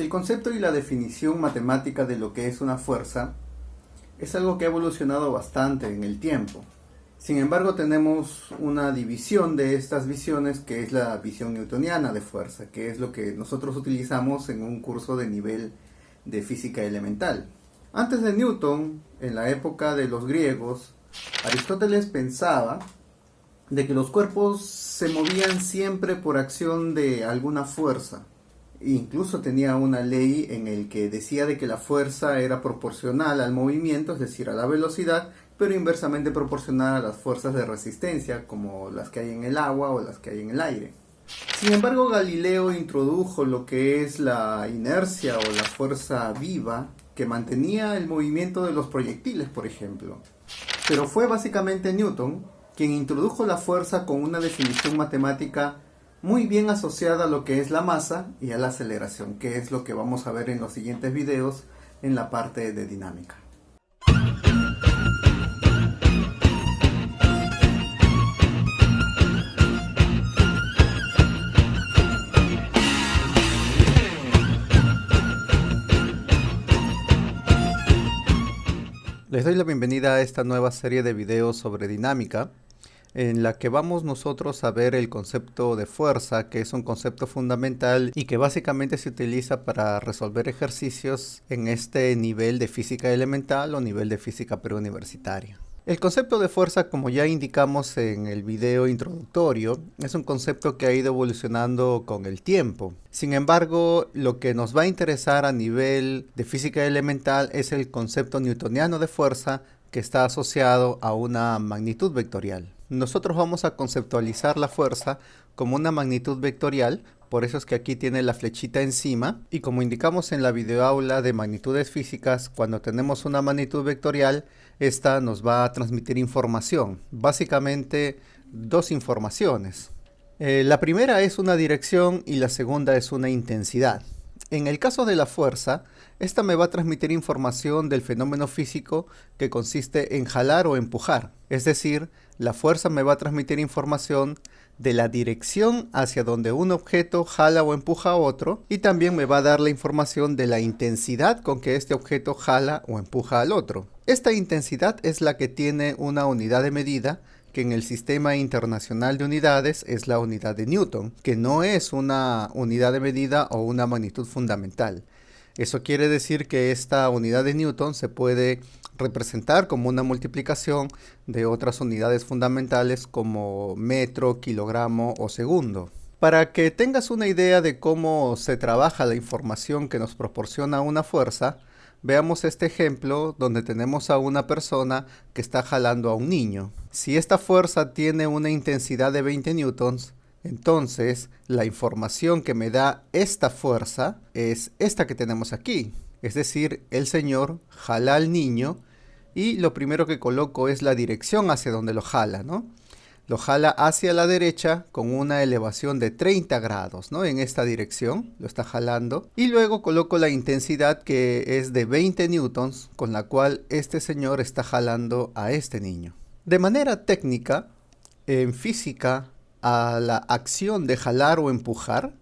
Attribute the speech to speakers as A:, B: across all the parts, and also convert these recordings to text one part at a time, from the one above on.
A: El concepto y la definición matemática de lo que es una fuerza es algo que ha evolucionado bastante en el tiempo. Sin embargo, tenemos una división de estas visiones que es la visión newtoniana de fuerza, que es lo que nosotros utilizamos en un curso de nivel de física elemental. Antes de Newton, en la época de los griegos, Aristóteles pensaba de que los cuerpos se movían siempre por acción de alguna fuerza. Incluso tenía una ley en el que decía de que la fuerza era proporcional al movimiento, es decir, a la velocidad, pero inversamente proporcional a las fuerzas de resistencia, como las que hay en el agua o las que hay en el aire. Sin embargo, Galileo introdujo lo que es la inercia o la fuerza viva que mantenía el movimiento de los proyectiles, por ejemplo. Pero fue básicamente Newton quien introdujo la fuerza con una definición matemática muy bien asociada a lo que es la masa y a la aceleración, que es lo que vamos a ver en los siguientes videos en la parte de dinámica. Les doy la bienvenida a esta nueva serie de videos sobre dinámica, en la que vamos nosotros a ver el concepto de fuerza, que es un concepto fundamental y que básicamente se utiliza para resolver ejercicios en este nivel de física elemental o nivel de física preuniversitaria. El concepto de fuerza, como ya indicamos en el video introductorio, es un concepto que ha ido evolucionando con el tiempo. Sin embargo, lo que nos va a interesar a nivel de física elemental es el concepto newtoniano de fuerza, que está asociado a una magnitud vectorial. Nosotros vamos a conceptualizar la fuerza como una magnitud vectorial, por eso es que aquí tiene la flechita encima, y como indicamos en la videoaula de magnitudes físicas, cuando tenemos una magnitud vectorial, esta nos va a transmitir información, básicamente dos informaciones. La primera es una dirección y la segunda es una intensidad. En el caso de la fuerza, esta me va a transmitir información del fenómeno físico que consiste en jalar o empujar. Es decir, la fuerza me va a transmitir información de la dirección hacia donde un objeto jala o empuja a otro, y también me va a dar la información de la intensidad con que este objeto jala o empuja al otro. Esta intensidad es la que tiene una unidad de medida, que en el Sistema Internacional de Unidades es la unidad de Newton, que no es una unidad de medida o una magnitud fundamental. Eso quiere decir que esta unidad de Newton se puede representar como una multiplicación de otras unidades fundamentales como metro, kilogramo o segundo. Para que tengas una idea de cómo se trabaja la información que nos proporciona una fuerza, veamos este ejemplo donde tenemos a una persona que está jalando a un niño. Si esta fuerza tiene una intensidad de 20 newtons, entonces la información que me da esta fuerza es esta que tenemos aquí. Es decir, el señor jala al niño y lo primero que coloco es la dirección hacia donde lo jala, ¿no? Lo jala hacia la derecha con una elevación de 30 grados, ¿no? En esta dirección lo está jalando. Y luego coloco la intensidad que es de 20 newtons, con la cual este señor está jalando a este niño. De manera técnica, en física, a la acción de jalar o empujar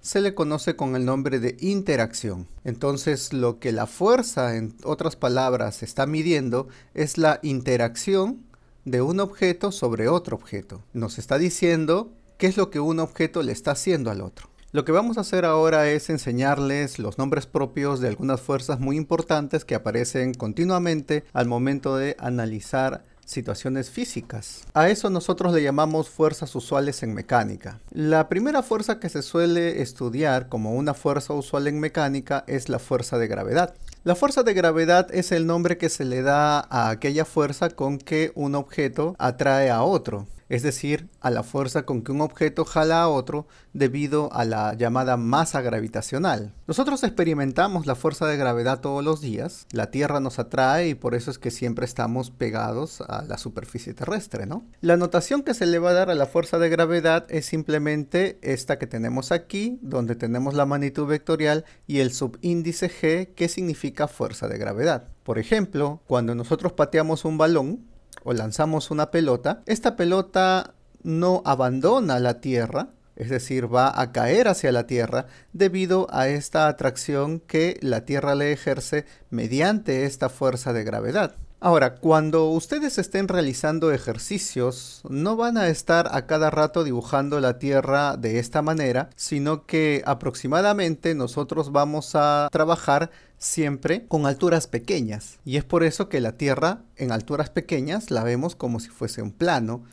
A: se le conoce con el nombre de interacción. Entonces, lo que la fuerza, en otras palabras, está midiendo es la interacción de un objeto sobre otro objeto. Nos está diciendo qué es lo que un objeto le está haciendo al otro. Lo que vamos a hacer ahora es enseñarles los nombres propios de algunas fuerzas muy importantes que aparecen continuamente al momento de analizar situaciones físicas. A eso nosotros le llamamos fuerzas usuales en mecánica. La primera fuerza que se suele estudiar como una fuerza usual en mecánica es la fuerza de gravedad. La fuerza de gravedad es el nombre que se le da a aquella fuerza con que un objeto atrae a otro. Es decir, a la fuerza con que un objeto jala a otro debido a la llamada masa gravitacional. Nosotros experimentamos la fuerza de gravedad todos los días. La Tierra nos atrae y por eso es que siempre estamos pegados a la superficie terrestre, ¿no? La notación que se le va a dar a la fuerza de gravedad es simplemente esta que tenemos aquí, donde tenemos la magnitud vectorial y el subíndice G, que significa fuerza de gravedad. Por ejemplo, cuando nosotros pateamos un balón o lanzamos una pelota, esta pelota no abandona la Tierra, es decir, va a caer hacia la Tierra debido a esta atracción que la Tierra le ejerce mediante esta fuerza de gravedad. Ahora, cuando ustedes estén realizando ejercicios, no van a estar a cada rato dibujando la Tierra de esta manera, sino que aproximadamente nosotros vamos a trabajar siempre con alturas pequeñas. Y es por eso que la Tierra en alturas pequeñas la vemos como si fuese un plano.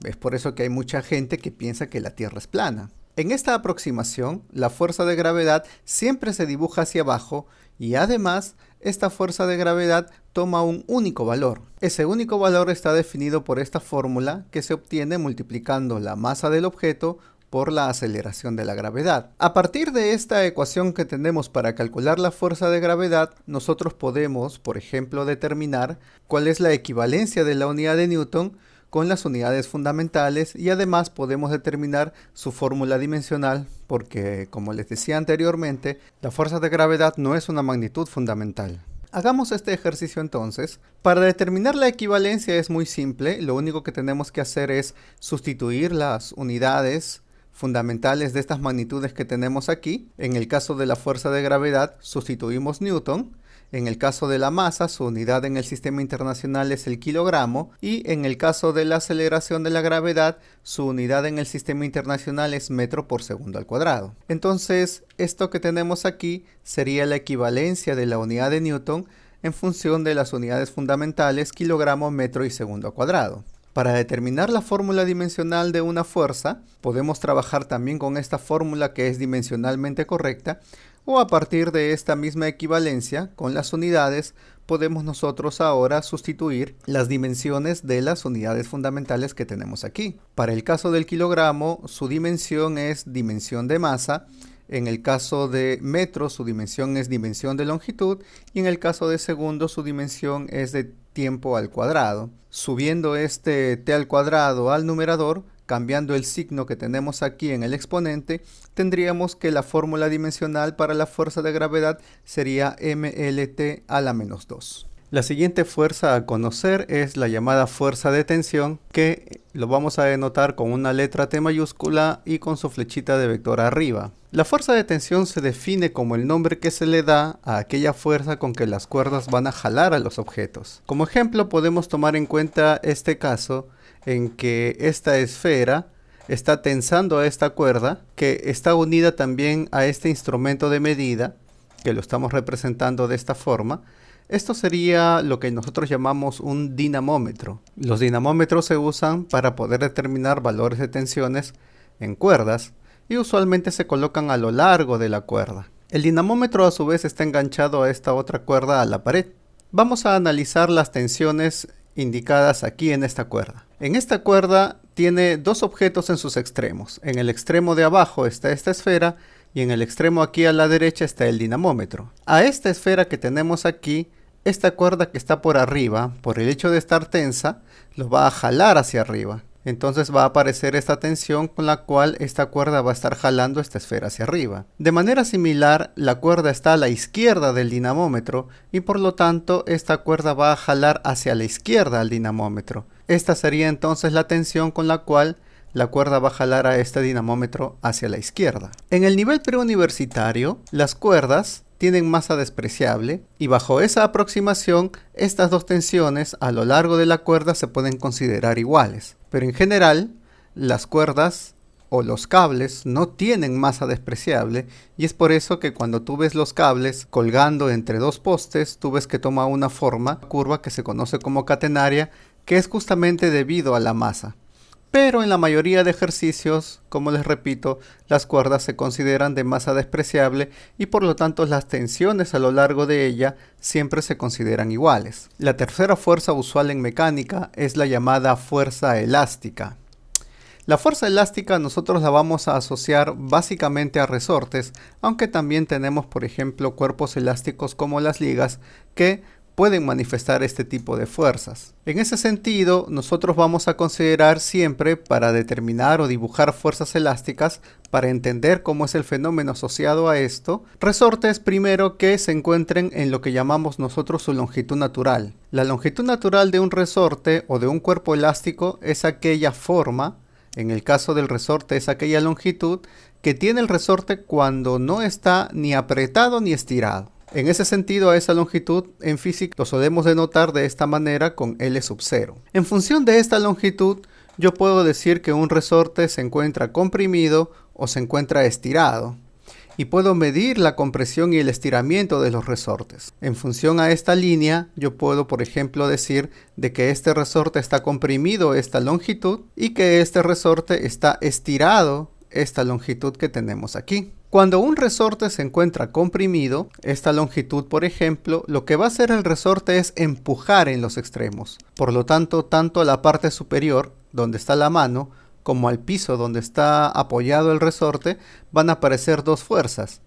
A: Es por eso que hay mucha gente que piensa que la Tierra es plana. En esta aproximación, la fuerza de gravedad siempre se dibuja hacia abajo y además esta fuerza de gravedad toma un único valor. Ese único valor está definido por esta fórmula que se obtiene multiplicando la masa del objeto por la aceleración de la gravedad. A partir de esta ecuación que tenemos para calcular la fuerza de gravedad, nosotros podemos, por ejemplo, determinar cuál es la equivalencia de la unidad de Newton con las unidades fundamentales y además podemos determinar su fórmula dimensional porque, como les decía anteriormente, la fuerza de gravedad no es una magnitud fundamental. Hagamos este ejercicio entonces. Para determinar la equivalencia es muy simple, lo único que tenemos que hacer es sustituir las unidades fundamentales de estas magnitudes que tenemos aquí. En el caso de la fuerza de gravedad sustituimos Newton. En el caso de la masa, su unidad en el sistema internacional es el kilogramo y en el caso de la aceleración de la gravedad, su unidad en el sistema internacional es metro por segundo al cuadrado. Entonces, esto que tenemos aquí sería la equivalencia de la unidad de Newton en función de las unidades fundamentales kilogramo, metro y segundo al cuadrado. Para determinar la fórmula dimensional de una fuerza, podemos trabajar también con esta fórmula que es dimensionalmente correcta, o a partir de esta misma equivalencia, con las unidades, podemos nosotros ahora sustituir las dimensiones de las unidades fundamentales que tenemos aquí. Para el caso del kilogramo, su dimensión es dimensión de masa. En el caso de metro, su dimensión es dimensión de longitud. Y en el caso de segundo, su dimensión es de tiempo al cuadrado. Subiendo este t al cuadrado al numerador, cambiando el signo que tenemos aquí en el exponente, tendríamos que la fórmula dimensional para la fuerza de gravedad sería mLt a la menos 2. La siguiente fuerza a conocer es la llamada fuerza de tensión, que lo vamos a denotar con una letra T mayúscula y con su flechita de vector arriba. La fuerza de tensión se define como el nombre que se le da a aquella fuerza con que las cuerdas van a jalar a los objetos. Como ejemplo podemos tomar en cuenta este caso en que esta esfera está tensando a esta cuerda que está unida también a este instrumento de medida que lo estamos representando de esta forma. Esto sería lo que nosotros llamamos un dinamómetro. Los dinamómetros se usan para poder determinar valores de tensiones en cuerdas y usualmente se colocan a lo largo de la cuerda. El dinamómetro a su vez está enganchado a esta otra cuerda a la pared. Vamos a analizar las tensiones indicadas aquí en esta cuerda. En esta cuerda tiene dos objetos en sus extremos. En el extremo de abajo está esta esfera y en el extremo aquí a la derecha está el dinamómetro. A esta esfera que tenemos aquí, esta cuerda que está por arriba, por el hecho de estar tensa, lo va a jalar hacia arriba. Entonces va a aparecer esta tensión con la cual esta cuerda va a estar jalando esta esfera hacia arriba. De manera similar, la cuerda está a la izquierda del dinamómetro y por lo tanto esta cuerda va a jalar hacia la izquierda al dinamómetro. Esta sería entonces la tensión con la cual la cuerda va a jalar a este dinamómetro hacia la izquierda. En el nivel preuniversitario, las cuerdas tienen masa despreciable y bajo esa aproximación estas dos tensiones a lo largo de la cuerda se pueden considerar iguales. Pero en general las cuerdas o los cables no tienen masa despreciable y es por eso que cuando tú ves los cables colgando entre dos postes, tú ves que toma una forma curva que se conoce como catenaria, que es justamente debido a la masa. Pero en la mayoría de ejercicios, como les repito, las cuerdas se consideran de masa despreciable y por lo tanto las tensiones a lo largo de ella siempre se consideran iguales. La tercera fuerza usual en mecánica es la llamada fuerza elástica. La fuerza elástica nosotros la vamos a asociar básicamente a resortes, aunque también tenemos por ejemplo cuerpos elásticos como las ligas que pueden manifestar este tipo de fuerzas. En ese sentido, nosotros vamos a considerar siempre para determinar o dibujar fuerzas elásticas, para entender cómo es el fenómeno asociado a esto, resortes primero que se encuentren en lo que llamamos nosotros su longitud natural. La longitud natural de un resorte o de un cuerpo elástico es aquella forma En el caso del resorte es aquella longitud que tiene el resorte cuando no está ni apretado ni estirado. En ese sentido, a esa longitud en física lo solemos denotar de esta manera con L sub 0. En función de esta longitud, yo puedo decir que un resorte se encuentra comprimido o se encuentra estirado. Y puedo medir la compresión y el estiramiento de los resortes. En función a esta línea, yo puedo, por ejemplo, decir de que este resorte está comprimido esta longitud y que este resorte está estirado esta longitud que tenemos aquí. Cuando un resorte se encuentra comprimido, esta longitud, por ejemplo, lo que va a hacer el resorte es empujar en los extremos. Por lo tanto, tanto a la parte superior, donde está la mano, como al piso donde está apoyado el resorte, van a aparecer dos fuerzas.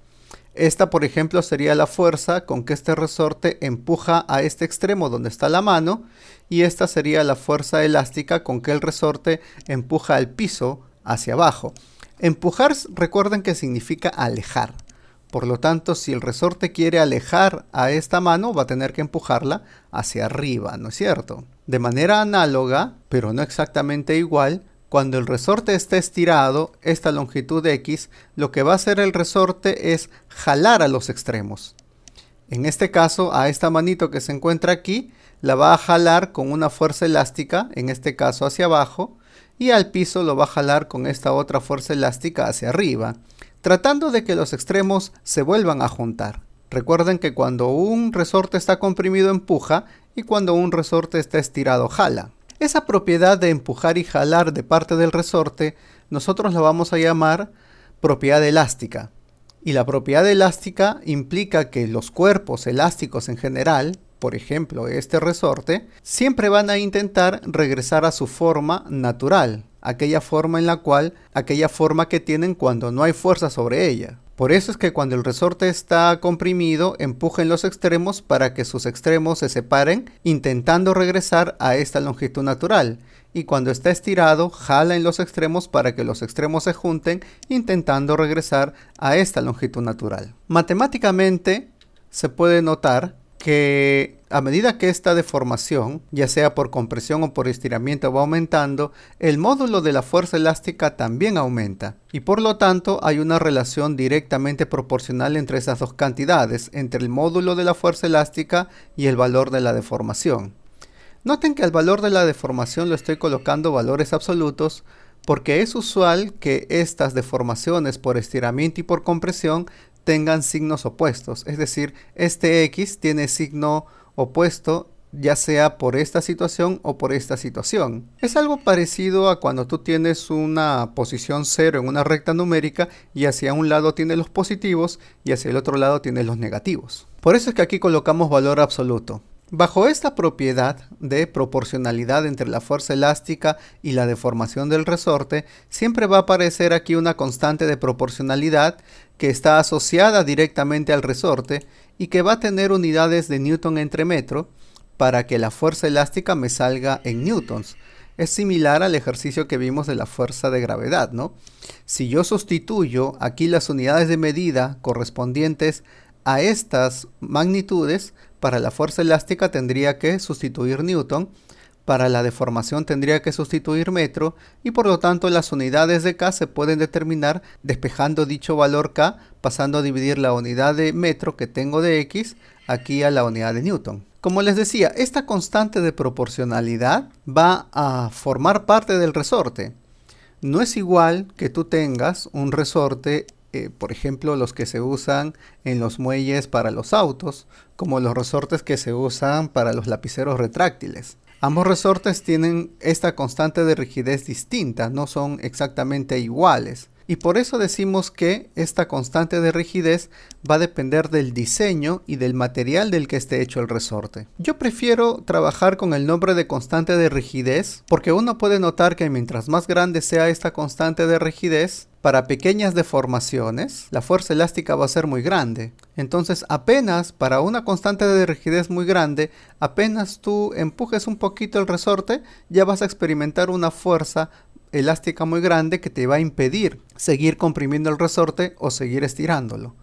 A: Esta, por ejemplo, sería la fuerza con que este resorte empuja a este extremo donde está la mano, y esta sería la fuerza elástica con que el resorte empuja al piso hacia abajo. Empujar, recuerden que significa alejar. Por lo tanto, si el resorte quiere alejar a esta mano, va a tener que empujarla hacia arriba, ¿no es cierto? De manera análoga, pero no exactamente igual, cuando el resorte está estirado, esta longitud X, lo que va a hacer el resorte es jalar a los extremos. En este caso, a esta manito que se encuentra aquí, la va a jalar con una fuerza elástica, en este caso hacia abajo, y al piso lo va a jalar con esta otra fuerza elástica hacia arriba, tratando de que los extremos se vuelvan a juntar. Recuerden que cuando un resorte está comprimido empuja y cuando un resorte está estirado jala. Esa propiedad de empujar y jalar de parte del resorte nosotros la vamos a llamar propiedad elástica. Y la propiedad elástica implica que los cuerpos elásticos en general, por ejemplo este resorte, siempre van a intentar regresar a su forma natural, aquella forma que tienen cuando no hay fuerza sobre ella. Por eso es que cuando el resorte está comprimido, empuja en los extremos para que sus extremos se separen, intentando regresar a esta longitud natural. Y cuando está estirado, jala en los extremos para que los extremos se junten, intentando regresar a esta longitud natural. Matemáticamente, se puede notar que a medida que esta deformación, ya sea por compresión o por estiramiento, va aumentando, el módulo de la fuerza elástica también aumenta. Y por lo tanto hay una relación directamente proporcional entre esas dos cantidades, entre el módulo de la fuerza elástica y el valor de la deformación. Noten que al valor de la deformación le estoy colocando valores absolutos, porque es usual que estas deformaciones por estiramiento y por compresión tengan signos opuestos, es decir, este X tiene signo opuesto ya sea por esta situación o por esta situación. Es algo parecido a cuando tú tienes una posición 0 en una recta numérica y hacia un lado tienes los positivos y hacia el otro lado tienes los negativos. Por eso es que aquí colocamos valor absoluto. Bajo esta propiedad de proporcionalidad entre la fuerza elástica y la deformación del resorte, siempre va a aparecer aquí una constante de proporcionalidad que está asociada directamente al resorte y que va a tener unidades de Newton entre metro para que la fuerza elástica me salga en newtons. Es similar al ejercicio que vimos de la fuerza de gravedad, ¿no? Si yo sustituyo aquí las unidades de medida correspondientes a estas magnitudes, para la fuerza elástica tendría que sustituir newton, para la deformación tendría que sustituir metro y por lo tanto las unidades de K se pueden determinar despejando dicho valor K, pasando a dividir la unidad de metro que tengo de X aquí a la unidad de newton. Como les decía, esta constante de proporcionalidad va a formar parte del resorte. No es igual que tú tengas un resorte, por ejemplo, los que se usan en los muelles para los autos, como los resortes que se usan para los lapiceros retráctiles. Ambos resortes tienen esta constante de rigidez distinta, no son exactamente iguales. Y por eso decimos que esta constante de rigidez va a depender del diseño y del material del que esté hecho el resorte. Yo prefiero trabajar con el nombre de constante de rigidez porque uno puede notar que mientras más grande sea esta constante de rigidez, para pequeñas deformaciones, la fuerza elástica va a ser muy grande. Entonces, apenas para una constante de rigidez muy grande, apenas tú empujes un poquito el resorte, ya vas a experimentar una fuerza elástica muy grande que te va a impedir seguir comprimiendo el resorte o seguir estirándolo.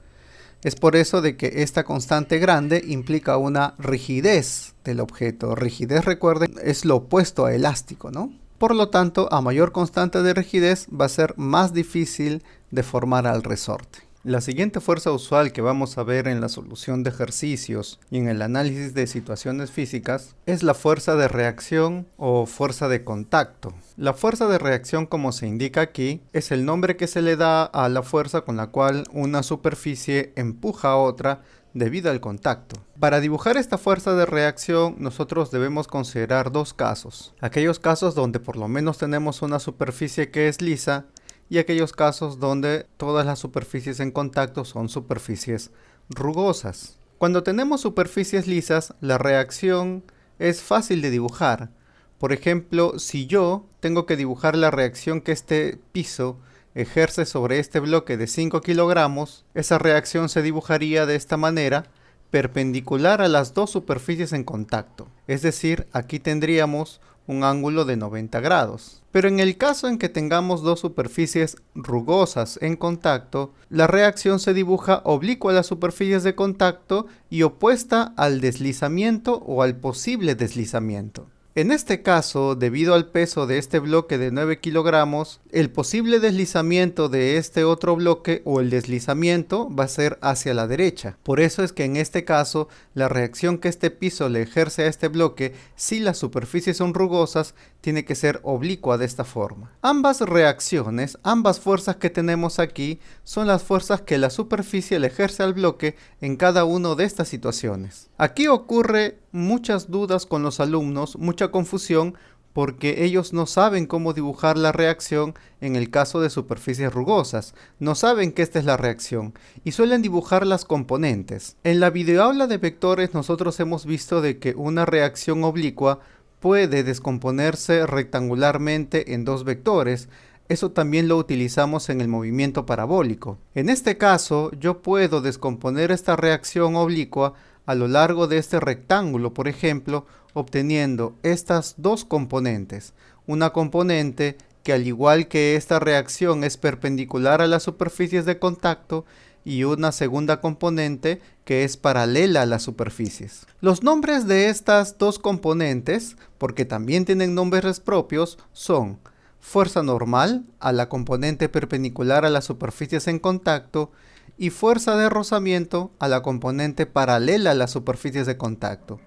A: Es por eso de que esta constante grande implica una rigidez del objeto. Rigidez, recuerden, es lo opuesto a elástico, ¿no? Por lo tanto, a mayor constante de rigidez va a ser más difícil deformar al resorte. La siguiente fuerza usual que vamos a ver en la solución de ejercicios y en el análisis de situaciones físicas es la fuerza de reacción o fuerza de contacto. La fuerza de reacción, como se indica aquí, es el nombre que se le da a la fuerza con la cual una superficie empuja a otra debido al contacto. Para dibujar esta fuerza de reacción, nosotros debemos considerar dos casos. Aquellos casos donde por lo menos tenemos una superficie que es lisa y aquellos casos donde todas las superficies en contacto son superficies rugosas. Cuando tenemos superficies lisas, la reacción es fácil de dibujar. Por ejemplo, si yo tengo que dibujar la reacción que este piso ejerce sobre este bloque de 5 kilogramos, esa reacción se dibujaría de esta manera, perpendicular a las dos superficies en contacto. Es decir, aquí tendríamos un ángulo de 90 grados. Pero en el caso en que tengamos dos superficies rugosas en contacto, la reacción se dibuja oblicua a las superficies de contacto y opuesta al deslizamiento o al posible deslizamiento. En este caso, debido al peso de este bloque de 9 kilogramos, el posible deslizamiento de este otro bloque o el deslizamiento va a ser hacia la derecha. Por eso es que en este caso, la reacción que este piso le ejerce a este bloque, si las superficies son rugosas, tiene que ser oblicua de esta forma. Ambas reacciones, ambas fuerzas que tenemos aquí, son las fuerzas que la superficie le ejerce al bloque en cada una de estas situaciones. Aquí ocurre muchas dudas con los alumnos, mucha confusión, porque ellos no saben cómo dibujar la reacción en el caso de superficies rugosas. No saben que esta es la reacción y suelen dibujar las componentes. En la videoaula de vectores nosotros hemos visto de que una reacción oblicua puede descomponerse rectangularmente en dos vectores. Eso también lo utilizamos en el movimiento parabólico. En este caso, yo puedo descomponer esta reacción oblicua a lo largo de este rectángulo, por ejemplo, obteniendo estas dos componentes. Una componente que, al igual que esta reacción, es perpendicular a las superficies de contacto, y una segunda componente que es paralela a las superficies. Los nombres de estas dos componentes, porque también tienen nombres propios, son fuerza normal a la componente perpendicular a las superficies en contacto y fuerza de rozamiento a la componente paralela a las superficies de contacto.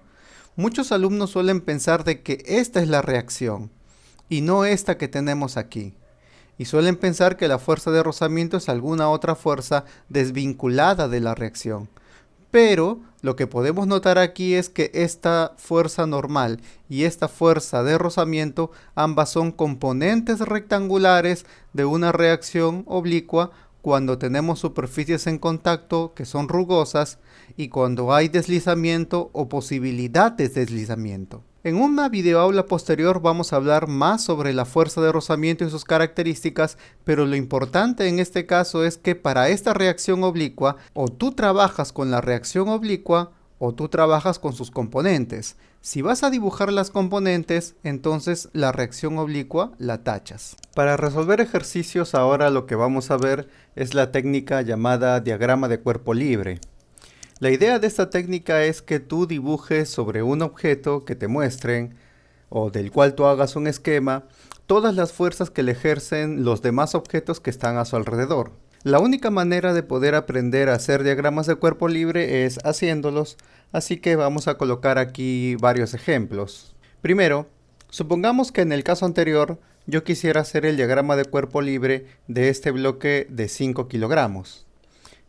A: Muchos alumnos suelen pensar de que esta es la reacción y no esta que tenemos aquí. Y suelen pensar que la fuerza de rozamiento es alguna otra fuerza desvinculada de la reacción. Pero lo que podemos notar aquí es que esta fuerza normal y esta fuerza de rozamiento ambas son componentes rectangulares de una reacción oblicua cuando tenemos superficies en contacto que son rugosas y cuando hay deslizamiento o posibilidad de deslizamiento. En una videoaula posterior vamos a hablar más sobre la fuerza de rozamiento y sus características, pero lo importante en este caso es que para esta reacción oblicua, o tú trabajas con la reacción oblicua o tú trabajas con sus componentes. Si vas a dibujar las componentes, entonces la reacción oblicua la tachas. Para resolver ejercicios ahora lo que vamos a ver es la técnica llamada diagrama de cuerpo libre. La idea de esta técnica es que tú dibujes sobre un objeto que te muestren o del cual tú hagas un esquema todas las fuerzas que le ejercen los demás objetos que están a su alrededor. La única manera de poder aprender a hacer diagramas de cuerpo libre es haciéndolos, así que vamos a colocar aquí varios ejemplos. Primero, supongamos que en el caso anterior yo quisiera hacer el diagrama de cuerpo libre de este bloque de 5 kilogramos.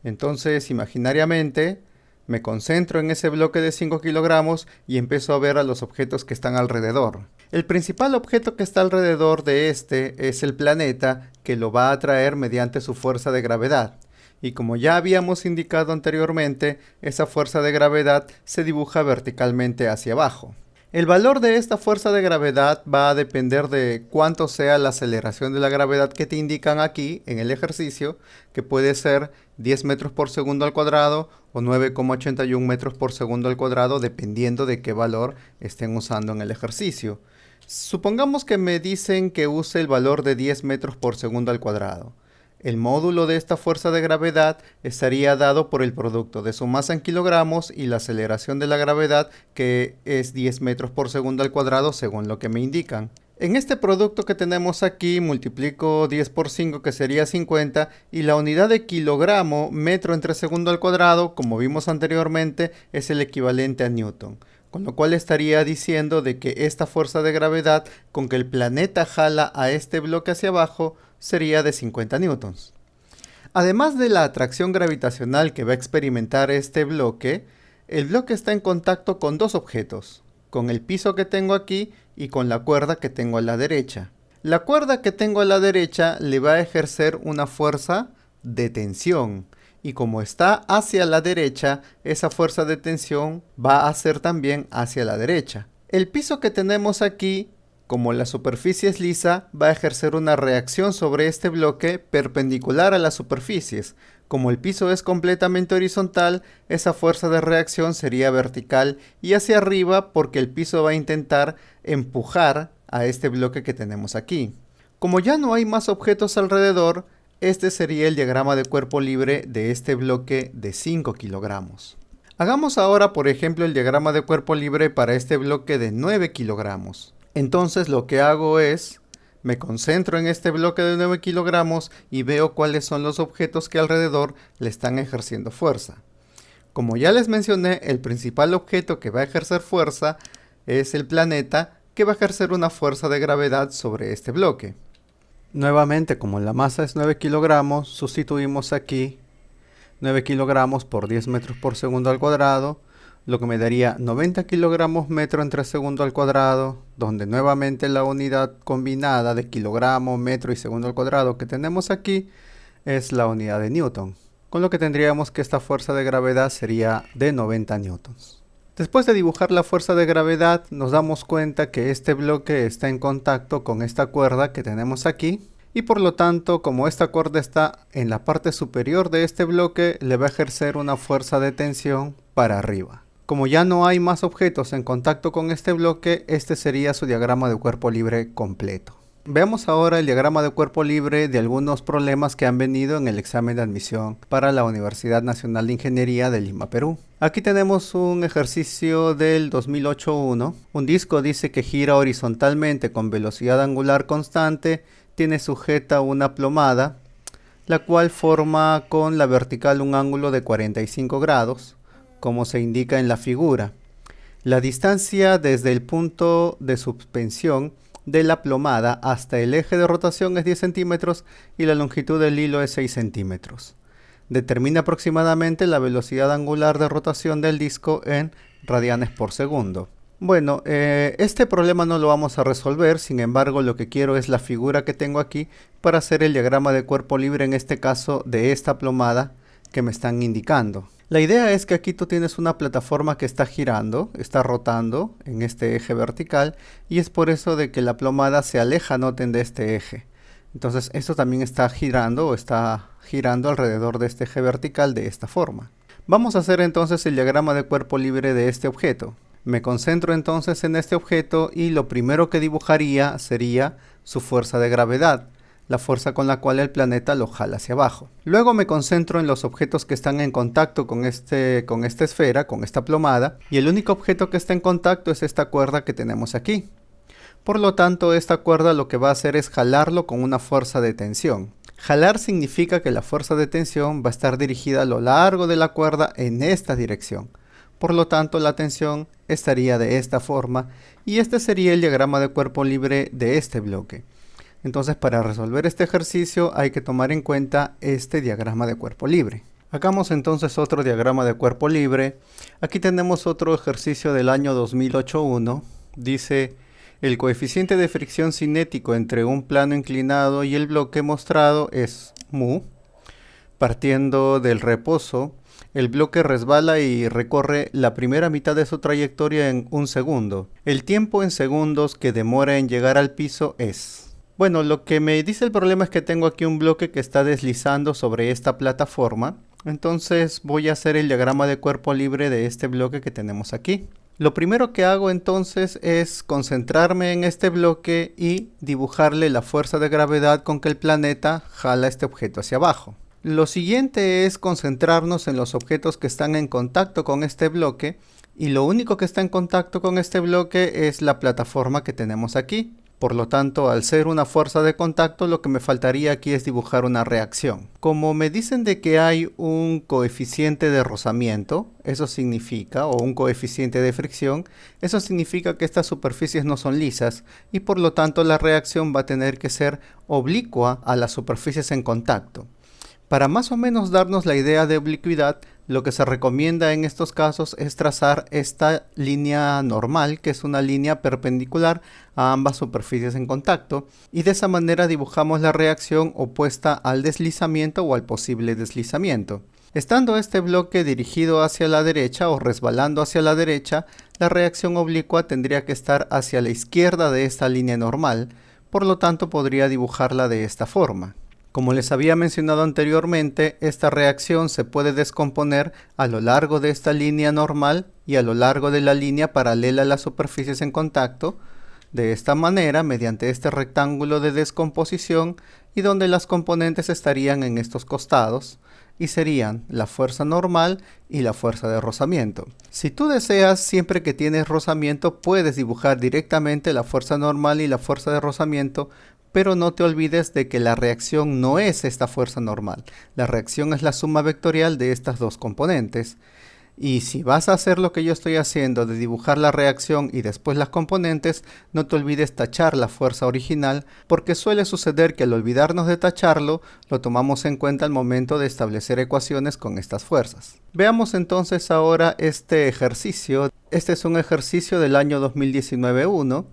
A: Entonces, imaginariamente, me concentro en ese bloque de 5 kilogramos y empiezo a ver a los objetos que están alrededor. El principal objeto que está alrededor de este es el planeta, que lo va a atraer mediante su fuerza de gravedad. Y como ya habíamos indicado anteriormente, esa fuerza de gravedad se dibuja verticalmente hacia abajo. El valor de esta fuerza de gravedad va a depender de cuánto sea la aceleración de la gravedad que te indican aquí en el ejercicio, que puede ser 10 metros por segundo al cuadrado o 9,81 metros por segundo al cuadrado, dependiendo de qué valor estén usando en el ejercicio. Supongamos que me dicen que use el valor de 10 metros por segundo al cuadrado. El módulo de esta fuerza de gravedad estaría dado por el producto de su masa en kilogramos y la aceleración de la gravedad, que es 10 metros por segundo al cuadrado según lo que me indican. En este producto que tenemos aquí multiplico 10 por 5 que sería 50 y la unidad de kilogramo metro entre segundo al cuadrado, como vimos anteriormente, es el equivalente a newton. Con lo cual estaría diciendo de que esta fuerza de gravedad con que el planeta jala a este bloque hacia abajo sería de 50 newtons. Además de la atracción gravitacional que va a experimentar este bloque, el bloque está en contacto con dos objetos, con el piso que tengo aquí y con la cuerda que tengo a la derecha. La cuerda que tengo a la derecha le va a ejercer una fuerza de tensión y como está hacia la derecha, esa fuerza de tensión va a ser también hacia la derecha. El piso que tenemos aquí, como la superficie es lisa, va a ejercer una reacción sobre este bloque perpendicular a las superficies. Como el piso es completamente horizontal, esa fuerza de reacción sería vertical y hacia arriba porque el piso va a intentar empujar a este bloque que tenemos aquí. Como ya no hay más objetos alrededor, este sería el diagrama de cuerpo libre de este bloque de 5 kilogramos. Hagamos ahora, por ejemplo, el diagrama de cuerpo libre para este bloque de 9 kilogramos. Entonces lo que hago es, me concentro en este bloque de 9 kilogramos y veo cuáles son los objetos que alrededor le están ejerciendo fuerza. Como ya les mencioné, el principal objeto que va a ejercer fuerza es el planeta, que va a ejercer una fuerza de gravedad sobre este bloque. Nuevamente, como la masa es 9 kilogramos, sustituimos aquí 9 kilogramos por 10 metros por segundo al cuadrado, lo que me daría 90 kilogramos metro entre segundo al cuadrado, donde nuevamente la unidad combinada de kilogramo, metro y segundo al cuadrado que tenemos aquí es la unidad de newton, con lo que tendríamos que esta fuerza de gravedad sería de 90 newtons. Después de dibujar la fuerza de gravedad, nos damos cuenta que este bloque está en contacto con esta cuerda que tenemos aquí, y por lo tanto, como esta cuerda está en la parte superior de este bloque, le va a ejercer una fuerza de tensión para arriba. Como ya no hay más objetos en contacto con este bloque, este sería su diagrama de cuerpo libre completo. Veamos ahora el diagrama de cuerpo libre de algunos problemas que han venido en el examen de admisión para la Universidad Nacional de Ingeniería de Lima, Perú. Aquí tenemos un ejercicio del 2008-1. Un disco dice que gira horizontalmente con velocidad angular constante, tiene sujeta una plomada, la cual forma con la vertical un ángulo de 45 grados, como se indica en la figura. La distancia desde el punto de suspensión de la plomada hasta el eje de rotación es 10 centímetros y la longitud del hilo es 6 centímetros. Determina aproximadamente la velocidad angular de rotación del disco en radianes por segundo. Bueno, este problema no lo vamos a resolver, sin embargo lo que quiero es la figura que tengo aquí para hacer el diagrama de cuerpo libre, en este caso de esta plomada que me están indicando. La idea es que aquí tú tienes una plataforma que está girando, está rotando en este eje vertical y es por eso de que la plomada se aleja, noten, de este eje. Entonces esto también está girando alrededor de este eje vertical de esta forma. Vamos a hacer entonces el diagrama de cuerpo libre de este objeto. Me concentro entonces en este objeto y lo primero que dibujaría sería su fuerza de gravedad, la fuerza con la cual el planeta lo jala hacia abajo. Luego me concentro en los objetos que están en contacto con esta esfera, con esta plomada, y el único objeto que está en contacto es esta cuerda que tenemos aquí. Por lo tanto, esta cuerda lo que va a hacer es jalarlo con una fuerza de tensión. Jalar significa que la fuerza de tensión va a estar dirigida a lo largo de la cuerda en esta dirección. Por lo tanto, la tensión estaría de esta forma y este sería el diagrama de cuerpo libre de este bloque. Entonces, para resolver este ejercicio hay que tomar en cuenta este diagrama de cuerpo libre. Hagamos entonces otro diagrama de cuerpo libre. Aquí tenemos otro ejercicio del año 2008-1. Dice: el coeficiente de fricción cinético entre un plano inclinado y el bloque mostrado es mu. Partiendo del reposo, el bloque resbala y recorre la primera mitad de su trayectoria en 1 segundo. El tiempo en segundos que demora en llegar al piso es... Bueno, lo que me dice el problema es que tengo aquí un bloque que está deslizando sobre esta plataforma. Entonces voy a hacer el diagrama de cuerpo libre de este bloque que tenemos aquí. Lo primero que hago entonces es concentrarme en este bloque y dibujarle la fuerza de gravedad con que el planeta jala este objeto hacia abajo. Lo siguiente es concentrarnos en los objetos que están en contacto con este bloque y lo único que está en contacto con este bloque es la plataforma que tenemos aquí. Por lo tanto, al ser una fuerza de contacto, lo que me faltaría aquí es dibujar una reacción. Como me dicen de que hay un coeficiente de rozamiento, eso significa, o un coeficiente de fricción, eso significa que estas superficies no son lisas y por lo tanto la reacción va a tener que ser oblicua a las superficies en contacto. Para más o menos darnos la idea de oblicuidad, lo que se recomienda en estos casos es trazar esta línea normal, que es una línea perpendicular a ambas superficies en contacto, y de esa manera dibujamos la reacción opuesta al deslizamiento o al posible deslizamiento. Estando este bloque dirigido hacia la derecha o resbalando hacia la derecha, la reacción oblicua tendría que estar hacia la izquierda de esta línea normal, por lo tanto podría dibujarla de esta forma. Como les había mencionado anteriormente, esta reacción se puede descomponer a lo largo de esta línea normal y a lo largo de la línea paralela a las superficies en contacto, de esta manera mediante este rectángulo de descomposición y donde las componentes estarían en estos costados y serían la fuerza normal y la fuerza de rozamiento. Si tú deseas, siempre que tienes rozamiento puedes dibujar directamente la fuerza normal y la fuerza de rozamiento, pero no te olvides de que la reacción no es esta fuerza normal. La reacción es la suma vectorial de estas dos componentes. Y si vas a hacer lo que yo estoy haciendo de dibujar la reacción y después las componentes, no te olvides tachar la fuerza original, porque suele suceder que al olvidarnos de tacharlo, lo tomamos en cuenta al momento de establecer ecuaciones con estas fuerzas. Veamos entonces ahora este ejercicio. Este es un ejercicio del año 2019-1.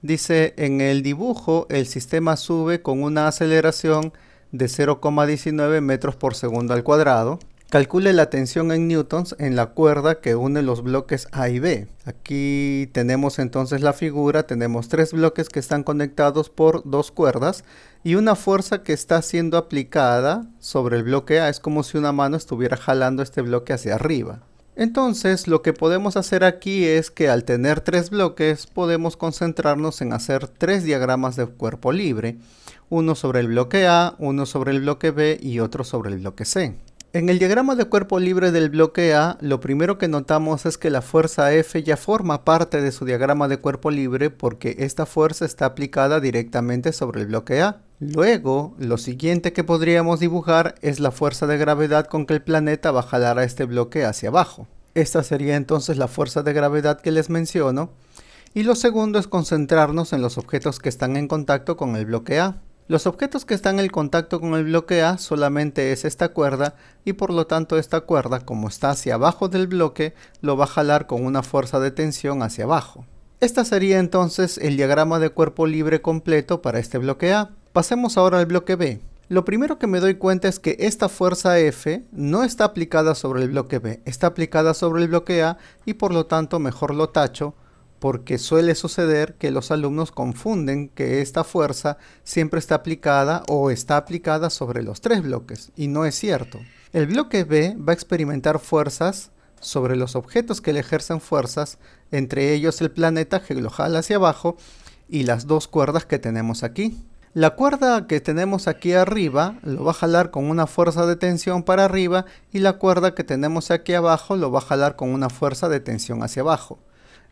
A: Dice, en el dibujo el sistema sube con una aceleración de 0,19 metros por segundo al cuadrado. Calcule la tensión en newtons en la cuerda que une los bloques A y B. Aquí tenemos entonces la figura, tenemos tres bloques que están conectados por dos cuerdas y una fuerza que está siendo aplicada sobre el bloque A. Es como si una mano estuviera jalando este bloque hacia arriba. Entonces, lo que podemos hacer aquí es que al tener tres bloques, podemos concentrarnos en hacer tres diagramas de cuerpo libre. Uno sobre el bloque A, uno sobre el bloque B y otro sobre el bloque C. En el diagrama de cuerpo libre del bloque A, lo primero que notamos es que la fuerza F ya forma parte de su diagrama de cuerpo libre porque esta fuerza está aplicada directamente sobre el bloque A. Luego, lo siguiente que podríamos dibujar es la fuerza de gravedad con que el planeta va a jalar a este bloque hacia abajo. Esta sería entonces la fuerza de gravedad que les menciono. Y lo segundo es concentrarnos en los objetos que están en contacto con el bloque A. Los objetos que están en contacto con el bloque A solamente es esta cuerda y por lo tanto esta cuerda, como está hacia abajo del bloque, lo va a jalar con una fuerza de tensión hacia abajo. Esta sería entonces el diagrama de cuerpo libre completo para este bloque A. Pasemos ahora al bloque B. Lo primero que me doy cuenta es que esta fuerza F no está aplicada sobre el bloque B, está aplicada sobre el bloque A y por lo tanto mejor lo tacho, porque suele suceder que los alumnos confunden que esta fuerza siempre está aplicada o está aplicada sobre los tres bloques, y no es cierto. El bloque B va a experimentar fuerzas sobre los objetos que le ejercen fuerzas, entre ellos el planeta que lo jala hacia abajo y las dos cuerdas que tenemos aquí. La cuerda que tenemos aquí arriba lo va a jalar con una fuerza de tensión para arriba y la cuerda que tenemos aquí abajo lo va a jalar con una fuerza de tensión hacia abajo.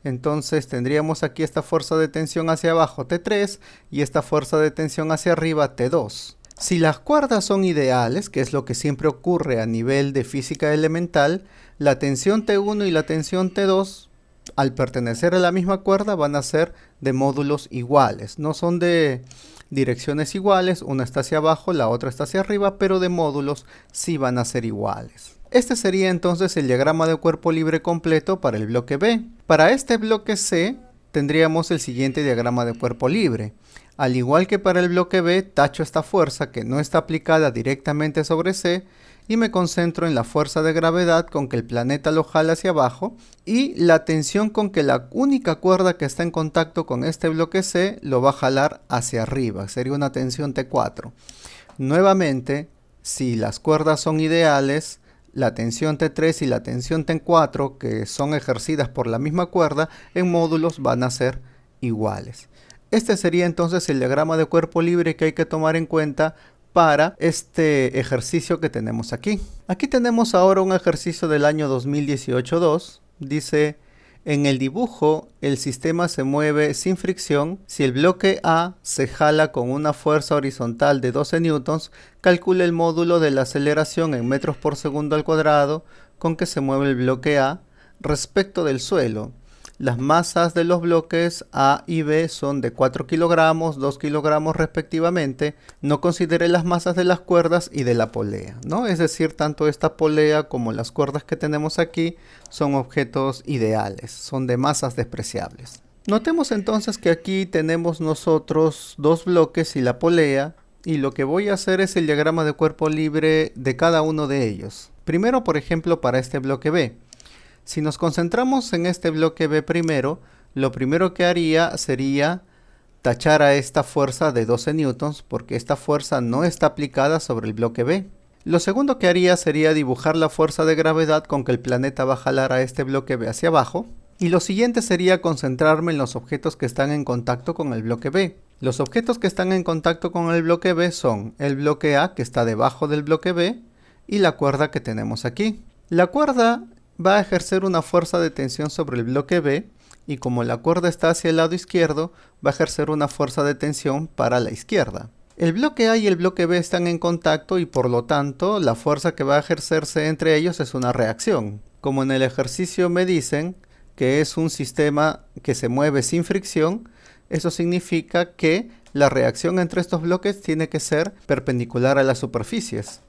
A: Entonces tendríamos aquí esta fuerza de tensión hacia abajo T3 y esta fuerza de tensión hacia arriba T2. Si las cuerdas son ideales, que es lo que siempre ocurre a nivel de física elemental, la tensión T1 y la tensión T2, al pertenecer a la misma cuerda, van a ser de módulos iguales. No son de direcciones iguales, una está hacia abajo, la otra está hacia arriba, pero de módulos sí van a ser iguales. Este sería entonces el diagrama de cuerpo libre completo para el bloque B. Para este bloque C tendríamos el siguiente diagrama de cuerpo libre. Al igual que para el bloque B, tacho esta fuerza que no está aplicada directamente sobre C y me concentro en la fuerza de gravedad con que el planeta lo jala hacia abajo y la tensión con que la única cuerda que está en contacto con este bloque C lo va a jalar hacia arriba. Sería una tensión T4. Nuevamente, si las cuerdas son ideales, la tensión T3 y la tensión T4, que son ejercidas por la misma cuerda, en módulos van a ser iguales. Este sería entonces el diagrama de cuerpo libre que hay que tomar en cuenta para este ejercicio que tenemos aquí. Aquí tenemos ahora un ejercicio del año 2018-2. Dice, En el dibujo, el sistema se mueve sin fricción. Si el bloque A se jala con una fuerza horizontal de 12 newtons, calcule el módulo de la aceleración en metros por segundo al cuadrado con que se mueve el bloque A respecto del suelo. Las masas de los bloques A y B son de 4 kilogramos, 2 kilogramos respectivamente. No considere las masas de las cuerdas y de la polea, ¿no? Es decir, tanto esta polea como las cuerdas que tenemos aquí son objetos ideales, son de masas despreciables. Notemos entonces que aquí tenemos nosotros dos bloques y la polea, y lo que voy a hacer es el diagrama de cuerpo libre de cada uno de ellos. Primero, por ejemplo, para este bloque B. Si nos concentramos en este bloque B primero, lo primero que haría sería tachar a esta fuerza de 12 newtons porque esta fuerza no está aplicada sobre el bloque B. Lo segundo que haría sería dibujar la fuerza de gravedad con que el planeta va a jalar a este bloque B hacia abajo. Y lo siguiente sería concentrarme en los objetos que están en contacto con el bloque B. Los objetos que están en contacto con el bloque B son el bloque A, que está debajo del bloque B, y la cuerda que tenemos aquí. La cuerda va a ejercer una fuerza de tensión sobre el bloque B, y como la cuerda está hacia el lado izquierdo, va a ejercer una fuerza de tensión para la izquierda. El bloque A y el bloque B están en contacto y por lo tanto la fuerza que va a ejercerse entre ellos es una reacción. Como en el ejercicio me dicen que es un sistema que se mueve sin fricción, eso significa que la reacción entre estos bloques tiene que ser perpendicular a las superficies.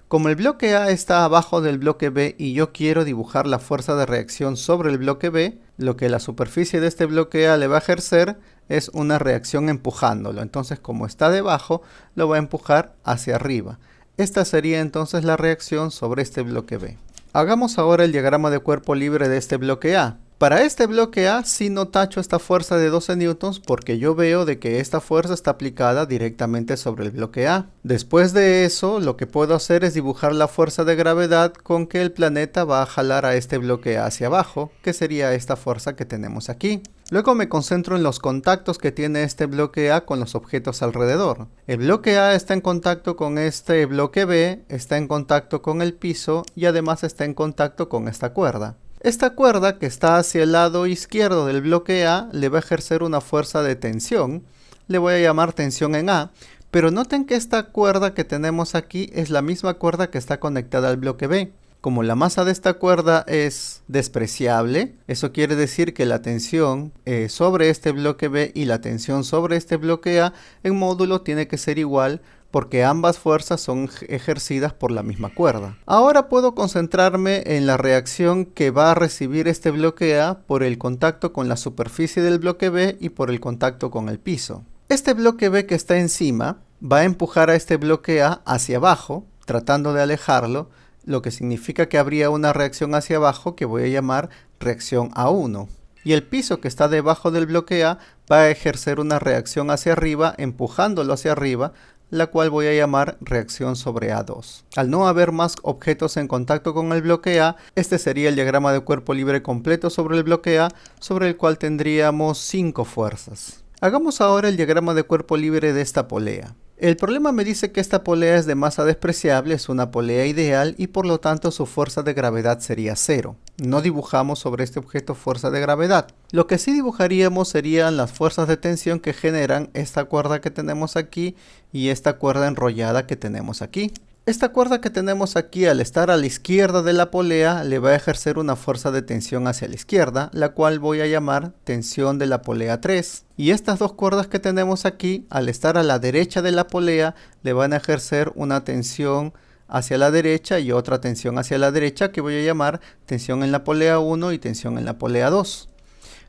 A: Como el bloque A está abajo del bloque B y yo quiero dibujar la fuerza de reacción sobre el bloque B, lo que la superficie de este bloque A le va a ejercer es una reacción empujándolo. Entonces, como está debajo, lo va a empujar hacia arriba. Esta sería entonces la reacción sobre este bloque B. Hagamos ahora el diagrama de cuerpo libre de este bloque A. Para este bloque A sí no tacho esta fuerza de 12 newtons porque yo veo de que esta fuerza está aplicada directamente sobre el bloque A. Después de eso, lo que puedo hacer es dibujar la fuerza de gravedad con que el planeta va a jalar a este bloque A hacia abajo, que sería esta fuerza que tenemos aquí. Luego me concentro en los contactos que tiene este bloque A con los objetos alrededor. El bloque A está en contacto con este bloque B, está en contacto con el piso y además está en contacto con esta cuerda. Esta cuerda que está hacia el lado izquierdo del bloque A le va a ejercer una fuerza de tensión. Le voy a llamar tensión en A, pero noten que esta cuerda que tenemos aquí es la misma cuerda que está conectada al bloque B. Como la masa de esta cuerda es despreciable, eso quiere decir que la tensión sobre este bloque B y la tensión sobre este bloque A en módulo tiene que ser igual porque ambas fuerzas son ejercidas por la misma cuerda. Ahora puedo concentrarme en la reacción que va a recibir este bloque A por el contacto con la superficie del bloque B y por el contacto con el piso. Este bloque B que está encima va a empujar a este bloque A hacia abajo, tratando de alejarlo, lo que significa que habría una reacción hacia abajo que voy a llamar reacción A1. Y el piso que está debajo del bloque A va a ejercer una reacción hacia arriba, empujándolo hacia arriba, la cual voy a llamar reacción sobre A2. Al no haber más objetos en contacto con el bloque A, este sería el diagrama de cuerpo libre completo sobre el bloque A, sobre el cual tendríamos 5 fuerzas. Hagamos ahora el diagrama de cuerpo libre de esta polea. El problema me dice que esta polea es de masa despreciable, es una polea ideal y por lo tanto su fuerza de gravedad sería 0. No dibujamos sobre este objeto fuerza de gravedad. Lo que sí dibujaríamos serían las fuerzas de tensión que generan esta cuerda que tenemos aquí y esta cuerda enrollada que tenemos aquí. Esta cuerda que tenemos aquí, al estar a la izquierda de la polea, le va a ejercer una fuerza de tensión hacia la izquierda, la cual voy a llamar tensión de la polea 3. Y estas dos cuerdas que tenemos aquí, al estar a la derecha de la polea, le van a ejercer una tensión hacia la derecha y otra tensión hacia la derecha que voy a llamar tensión en la polea 1 y tensión en la polea 2.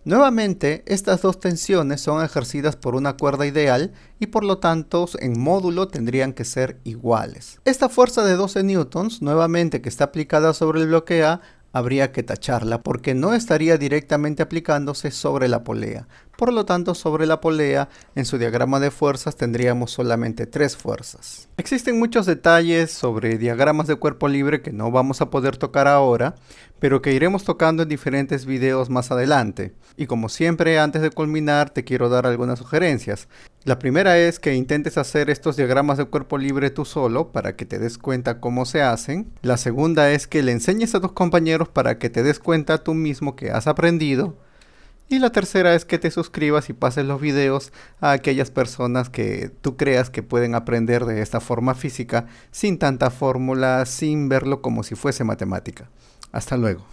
A: Nuevamente, estas dos tensiones son ejercidas por una cuerda ideal y por lo tanto en módulo tendrían que ser iguales. Esta fuerza de 12 newtons, nuevamente que está aplicada sobre el bloque A, habría que tacharla porque no estaría directamente aplicándose sobre la polea. Por lo tanto, sobre la polea, en su diagrama de fuerzas tendríamos solamente 3 fuerzas. Existen muchos detalles sobre diagramas de cuerpo libre que no vamos a poder tocar ahora, pero que iremos tocando en diferentes videos más adelante. Y como siempre, antes de culminar, te quiero dar algunas sugerencias. La primera es que intentes hacer estos diagramas de cuerpo libre tú solo para que te des cuenta cómo se hacen. La segunda es que le enseñes a tus compañeros para que te des cuenta tú mismo que has aprendido. Y la tercera es que te suscribas y pases los videos a aquellas personas que tú creas que pueden aprender de esta forma física sin tanta fórmula, sin verlo como si fuese matemática. Hasta luego.